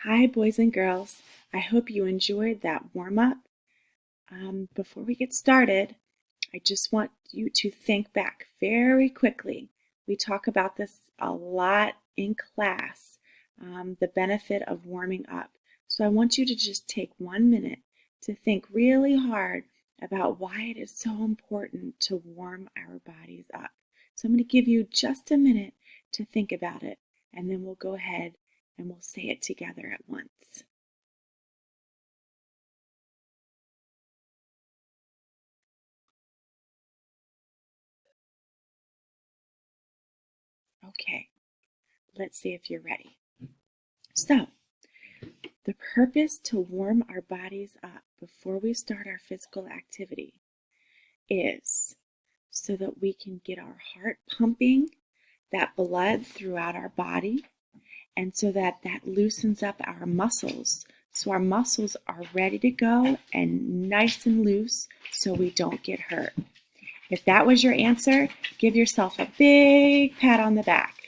Hi, boys and girls. I hope you enjoyed that warm-up. Before we get started, I just want you to think back very quickly. We talk about this a lot in class, the benefit of warming up. So I want you to just take 1 minute to think really hard about why it is so important to warm our bodies up. So I'm going to give you just a minute to think about it, and then we'll go ahead and we'll say it together at once. Okay, let's see if you're ready. So, the purpose to warm our bodies up before we start our physical activity is so that we can get our heart pumping that blood throughout our body, and so that loosens up our muscles. So our muscles are ready to go and nice and loose so we don't get hurt. If that was your answer, give yourself a big pat on the back.